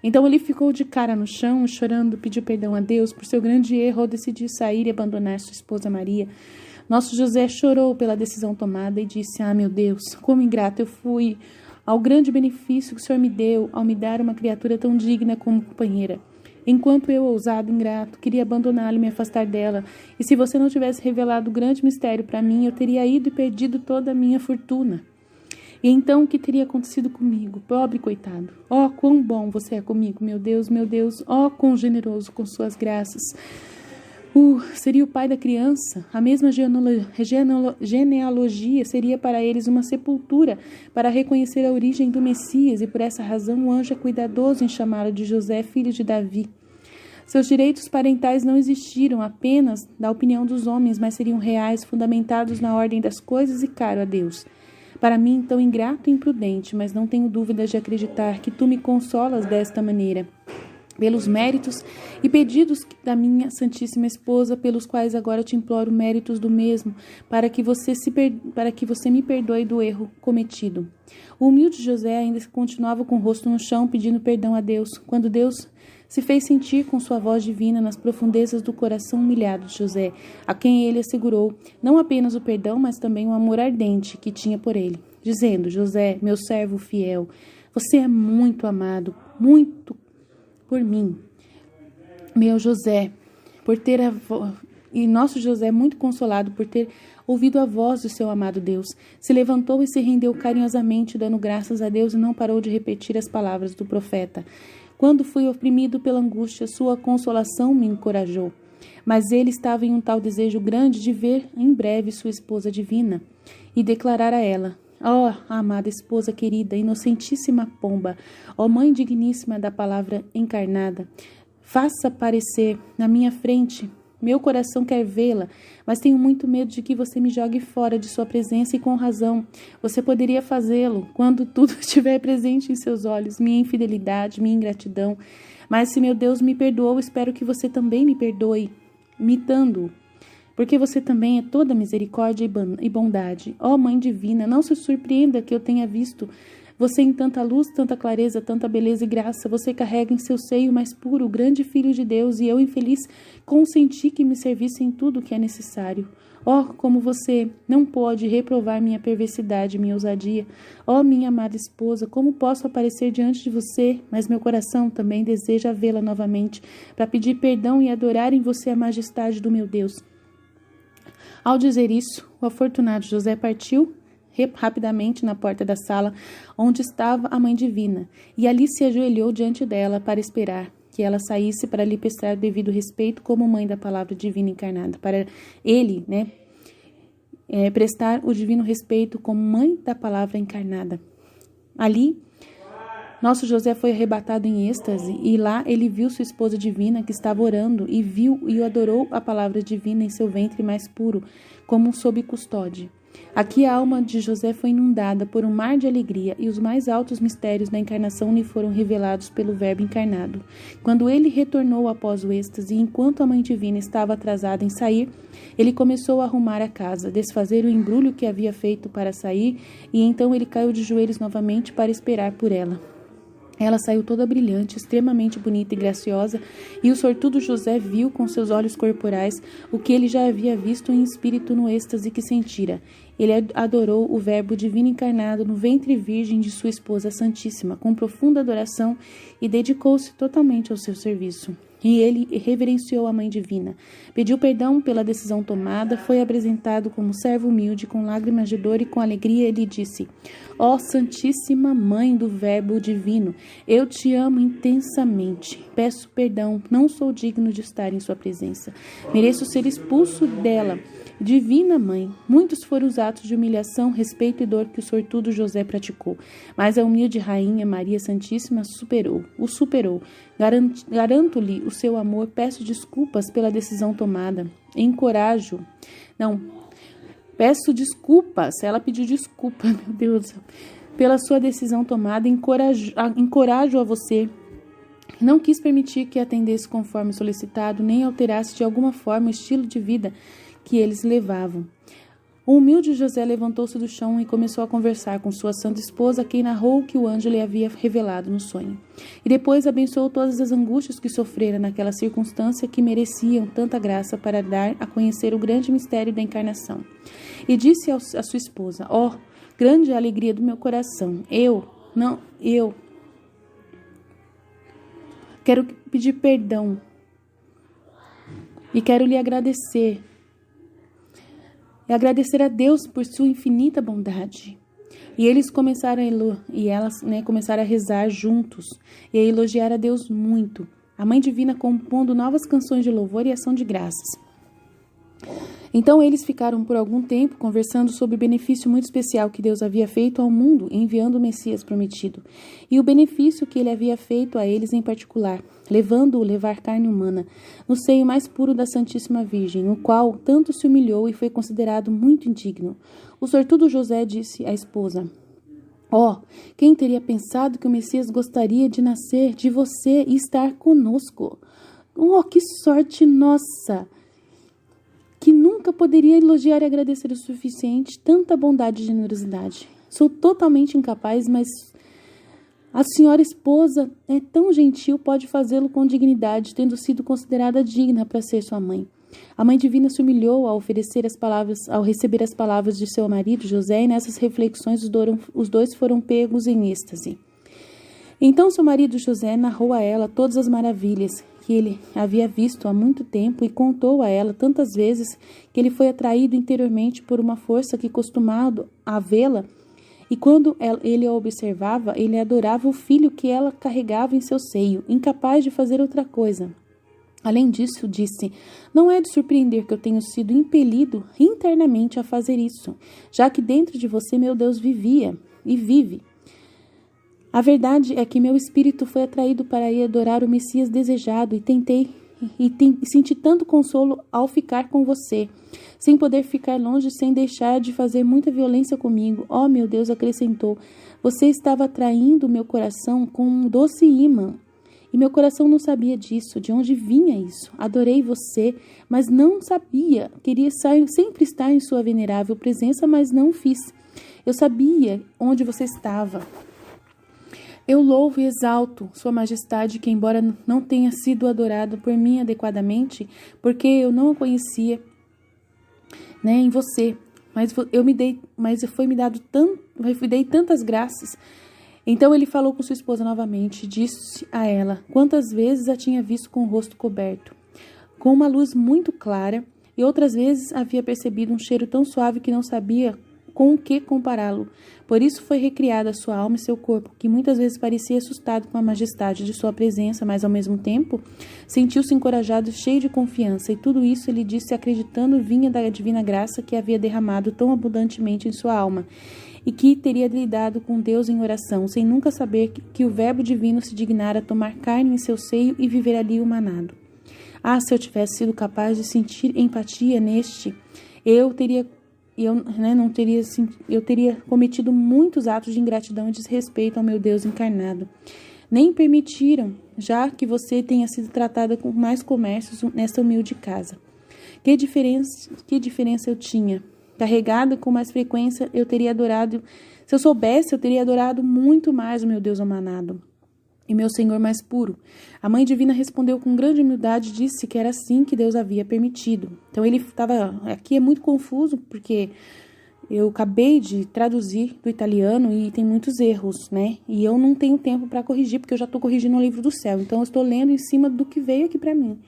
Então ele ficou de cara no chão, chorando, pediu perdão a Deus por seu grande erro ao decidir sair e abandonar sua esposa Maria. Nosso José chorou pela decisão tomada e disse: meu Deus, como ingrato eu fui ao grande benefício que o Senhor me deu ao me dar uma criatura tão digna como companheira. Enquanto eu, ousado, ingrato, queria abandoná-la e me afastar dela, e se você não tivesse revelado o grande mistério para mim, eu teria ido e perdido toda a minha fortuna. E então o que teria acontecido comigo, pobre coitado? Oh, quão bom você é comigo, meu Deus, oh, quão generoso com suas graças. Seria o pai da criança, a mesma genealogia seria para eles uma sepultura para reconhecer a origem do Messias, e por essa razão o anjo é cuidadoso em chamá-lo de José, filho de Davi. Seus direitos parentais não existiram apenas da opinião dos homens, mas seriam reais, fundamentados na ordem das coisas e caro a Deus. Para mim, tão ingrato e imprudente, mas não tenho dúvidas de acreditar que tu me consolas desta maneira. pelos méritos e pedidos da minha Santíssima Esposa, pelos quais agora te imploro méritos do mesmo, para que você me perdoe do erro cometido. O humilde José ainda continuava com o rosto no chão, pedindo perdão a Deus, quando Deus se fez sentir com sua voz divina nas profundezas do coração humilhado de José, a quem ele assegurou não apenas o perdão, mas também o amor ardente que tinha por ele, dizendo: José, meu servo fiel, você é muito amado, muito por mim. Meu José, e nosso José, muito consolado por ter ouvido a voz do seu amado Deus, se levantou e se rendeu carinhosamente, dando graças a Deus, e não parou de repetir as palavras do profeta. Quando fui oprimido pela angústia, sua consolação me encorajou. Mas ele estava em um tal desejo grande de ver em breve sua esposa divina e declarar a ela: ó, amada esposa querida, inocentíssima pomba, ó mãe digníssima da palavra encarnada, faça aparecer na minha frente. Meu coração quer vê-la, mas tenho muito medo de que você me jogue fora de sua presença, e com razão. Você poderia fazê-lo quando tudo estiver presente em seus olhos, minha infidelidade, minha ingratidão. Mas se meu Deus me perdoou, espero que você também me perdoe, imitando-o, porque você também é toda misericórdia e bondade. Ó Mãe Divina, não se surpreenda que eu tenha visto você em tanta luz, tanta clareza, tanta beleza e graça. Você carrega em seu seio mais puro o grande Filho de Deus, e eu, infeliz, consenti que me servisse em tudo o que é necessário. Ó, como você não pode reprovar minha perversidade, minha ousadia. Ó, minha amada esposa, como posso aparecer diante de você? Mas meu coração também deseja vê-la novamente, para pedir perdão e adorar em você a majestade do meu Deus. Ao dizer isso, o afortunado José partiu rapidamente na porta da sala onde estava a Mãe Divina, e ali se ajoelhou diante dela para esperar que ela saísse para lhe prestar devido respeito como Mãe da Palavra Divina encarnada, para ele, prestar o divino respeito como Mãe da Palavra encarnada. Ali, nosso José foi arrebatado em êxtase, e lá ele viu sua esposa divina que estava orando, e viu e adorou a palavra divina em seu ventre mais puro, como sob custódia. Aqui a alma de José foi inundada por um mar de alegria, e os mais altos mistérios da encarnação lhe foram revelados pelo Verbo encarnado. Quando ele retornou após o êxtase, e enquanto a Mãe Divina estava atrasada em sair, ele começou a arrumar a casa, desfazer o embrulho que havia feito para sair, e então ele caiu de joelhos novamente para esperar por ela. Ela saiu toda brilhante, extremamente bonita e graciosa, e o sortudo José viu com seus olhos corporais o que ele já havia visto em espírito no êxtase que sentira. Ele adorou o Verbo divino encarnado no ventre virgem de sua esposa santíssima, com profunda adoração, e dedicou-se totalmente ao seu serviço. E ele reverenciou a Mãe Divina, pediu perdão pela decisão tomada, foi apresentado como servo humilde, com lágrimas de dor, e com alegria ele disse: ó Santíssima Mãe do Verbo Divino, eu te amo intensamente, peço perdão, não sou digno de estar em sua presença, mereço ser expulso dela. Divina Mãe, muitos foram os atos de humilhação, respeito e dor que o sortudo José praticou, mas a humilde Rainha Maria Santíssima o superou. Garanto-lhe o seu amor, peço desculpas pela decisão tomada, peço desculpas, ela pediu desculpa, meu Deus, pela sua decisão tomada, encorajo a você. Não quis permitir que atendesse conforme solicitado, nem alterasse de alguma forma o estilo de vida que eles levavam. O humilde José levantou-se do chão e começou a conversar com sua santa esposa, a quem narrou o que o anjo lhe havia revelado no sonho. E depois abençoou todas as angústias que sofrera naquela circunstância, que mereciam tanta graça para dar a conhecer o grande mistério da encarnação. E disse a sua esposa: ó, grande é a alegria do meu coração. Eu quero pedir perdão e quero lhe agradecer. E agradecer a Deus por sua infinita bondade. E eles começaram elas começaram a rezar juntos e a elogiar a Deus muito. A Mãe Divina compondo novas canções de louvor e ação de graças. Então eles ficaram por algum tempo conversando sobre o benefício muito especial que Deus havia feito ao mundo, enviando o Messias prometido, e o benefício que ele havia feito a eles em particular, levando-o levar carne humana, no seio mais puro da Santíssima Virgem, o qual tanto se humilhou e foi considerado muito indigno. O sortudo José disse à esposa: Oh, quem teria pensado que o Messias gostaria de nascer de você e estar conosco? Oh, que sorte nossa! Que nunca poderia elogiar e agradecer o suficiente tanta bondade e generosidade. Sou totalmente incapaz, mas a senhora esposa é tão gentil, pode fazê-lo com dignidade, tendo sido considerada digna para ser sua mãe. A Mãe Divina se humilhou ao receber as palavras de seu marido José, e nessas reflexões os dois foram pegos em êxtase. Então seu marido José narrou a ela todas as maravilhas que ele havia visto há muito tempo e contou a ela tantas vezes que ele foi atraído interiormente por uma força que costumado a vê-la, e quando ele a observava, ele adorava o filho que ela carregava em seu seio, incapaz de fazer outra coisa. Além disso, disse, não é de surpreender que eu tenha sido impelido internamente a fazer isso, já que dentro de você meu Deus vivia e vive. A verdade é que meu espírito foi atraído para ir adorar o Messias desejado e senti tanto consolo ao ficar com você, sem poder ficar longe, sem deixar de fazer muita violência comigo. Oh, meu Deus, acrescentou, você estava atraindo meu coração com um doce ímã. E meu coração não sabia disso, de onde vinha isso. Adorei você, mas não sabia. Queria sempre estar em sua venerável presença, mas não fiz. Eu sabia onde você estava. Eu louvo e exalto Sua Majestade, que embora não tenha sido adorado por mim adequadamente, porque eu não a conhecia, em você, mas dei tantas graças. Então ele falou com sua esposa novamente, disse a ela quantas vezes a tinha visto com o rosto coberto, com uma luz muito clara, e outras vezes havia percebido um cheiro tão suave que não sabia com o que compará-lo. Por isso foi recriada sua alma e seu corpo, que muitas vezes parecia assustado com a majestade de sua presença, mas ao mesmo tempo sentiu-se encorajado, cheio de confiança, e tudo isso ele disse acreditando vinha da divina graça que havia derramado tão abundantemente em sua alma, e que teria lidado com Deus em oração, sem nunca saber que o Verbo divino se dignara tomar carne em seu seio e viver ali humanado. Ah, se eu tivesse sido capaz de sentir empatia neste, eu teria cometido muitos atos de ingratidão e desrespeito ao meu Deus encarnado. Nem permitiram, já que você tenha sido tratada com mais comércios nesta humilde casa. Que diferença eu tinha? Carregada com mais frequência, eu teria adorado. Se eu soubesse, eu teria adorado muito mais o meu Deus amado e meu Senhor mais puro. A Mãe Divina respondeu com grande humildade e disse que era assim que Deus havia permitido. Então ele estava... Aqui é muito confuso, porque eu acabei de traduzir do italiano e tem muitos erros, E eu não tenho tempo para corrigir, porque eu já estou corrigindo o livro do céu. Então eu estou lendo em cima do que veio aqui para mim.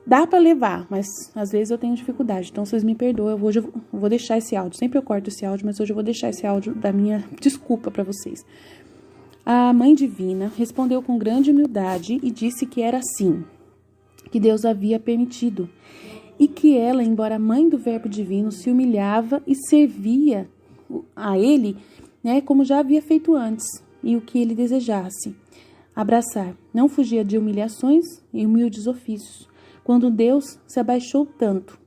Dá para levar, mas às vezes eu tenho dificuldade. Então vocês me perdoem, hoje eu vou deixar esse áudio. Sempre eu corto esse áudio, mas hoje eu vou deixar esse áudio da minha desculpa para vocês. A Mãe Divina respondeu com grande humildade e disse que era assim, que Deus havia permitido, e que ela, embora mãe do Verbo Divino, se humilhava e servia a ele, como já havia feito antes, e o que ele desejasse abraçar. Não fugia de humilhações e humildes ofícios, quando Deus se abaixou tanto.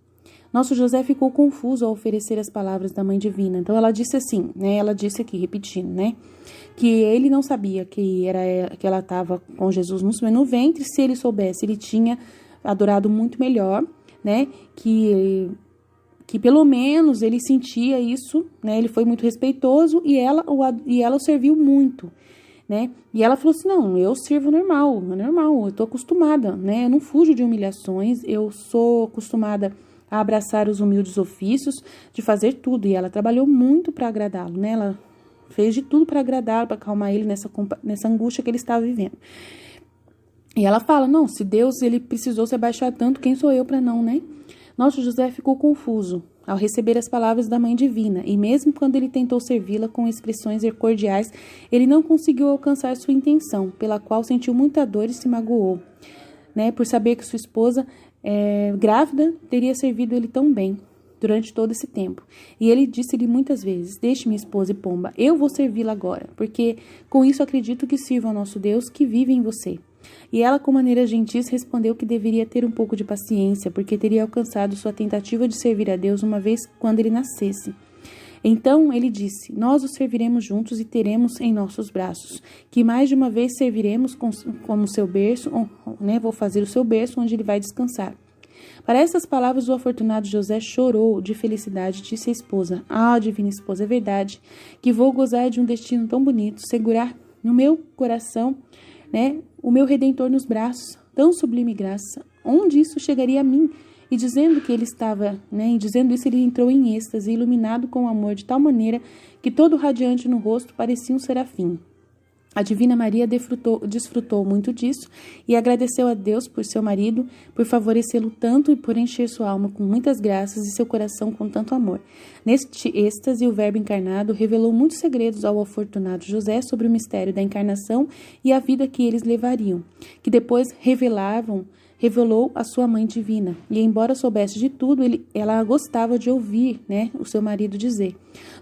Nosso José ficou confuso ao oferecer as palavras da Mãe Divina. Então ela disse assim, ela disse aqui, repetindo, que ele não sabia que ela estava com Jesus no ventre. Se ele soubesse, ele tinha adorado muito melhor, que pelo menos ele sentia isso, ele foi muito respeitoso e ela o serviu muito, E ela falou assim, não, eu sirvo normal, é normal, eu tô acostumada, eu não fujo de humilhações, eu sou acostumada a abraçar os humildes ofícios, de fazer tudo, e ela trabalhou muito para agradá-lo, Ela fez de tudo para agradá-lo, para acalmar ele nessa angústia que ele estava vivendo. E ela fala, não, se Deus ele precisou se abaixar tanto, quem sou eu para não, Nosso José ficou confuso ao receber as palavras da Mãe Divina, e mesmo quando ele tentou servi-la com expressões cordiais, ele não conseguiu alcançar sua intenção, pela qual sentiu muita dor e se magoou, por saber que sua esposa grávida teria servido ele tão bem durante todo esse tempo. E ele disse-lhe muitas vezes, deixe minha esposa e pomba, eu vou servi-la agora, porque com isso acredito que sirva ao nosso Deus que vive em você. E ela, com maneira gentis, respondeu que deveria ter um pouco de paciência, porque teria alcançado sua tentativa de servir a Deus uma vez quando ele nascesse. Então ele disse: nós os serviremos juntos e teremos em nossos braços, que mais de uma vez serviremos como seu berço, né? Vou fazer o seu berço onde ele vai descansar. Para essas palavras, o afortunado José chorou de felicidade e disse à esposa: ah, divina esposa, é verdade que vou gozar de um destino tão bonito, segurar no meu coração, né, o meu Redentor nos braços, tão sublime graça. Onde isso chegaria a mim? E dizendo que ele estava, né, e dizendo isso, ele entrou em êxtase, iluminado com amor de tal maneira que todo radiante no rosto parecia um serafim. A Divina Maria desfrutou muito disso e agradeceu a Deus por seu marido, por favorecê-lo tanto e por encher sua alma com muitas graças e seu coração com tanto amor. Neste êxtase, o Verbo encarnado revelou muitos segredos ao afortunado José sobre o mistério da encarnação e a vida que eles levariam, que depois revelou a sua mãe divina. E embora soubesse de tudo, ela gostava de ouvir, né, o seu marido dizer,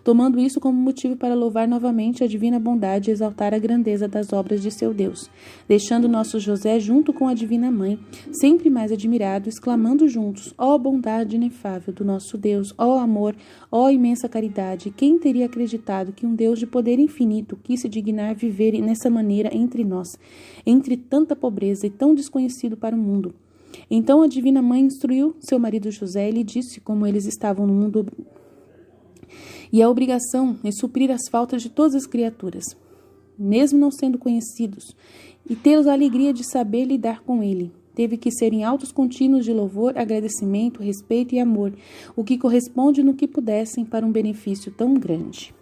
tomando isso como motivo para louvar novamente a divina bondade e exaltar a grandeza das obras de seu Deus, deixando nosso José junto com a divina mãe, sempre mais admirado, exclamando juntos: ó bondade inefável do nosso Deus, ó amor, ó imensa caridade, quem teria acreditado que um Deus de poder infinito quis se dignar viver nessa maneira entre nós, entre tanta pobreza e tão desconhecido para o mundo? Então a divina mãe instruiu seu marido José e lhe disse como eles estavam no mundo e a obrigação é suprir as faltas de todas as criaturas, mesmo não sendo conhecidos, e tê-los a alegria de saber lidar com ele. Teve que ser em autos contínuos de louvor, agradecimento, respeito e amor, o que corresponde no que pudessem para um benefício tão grande.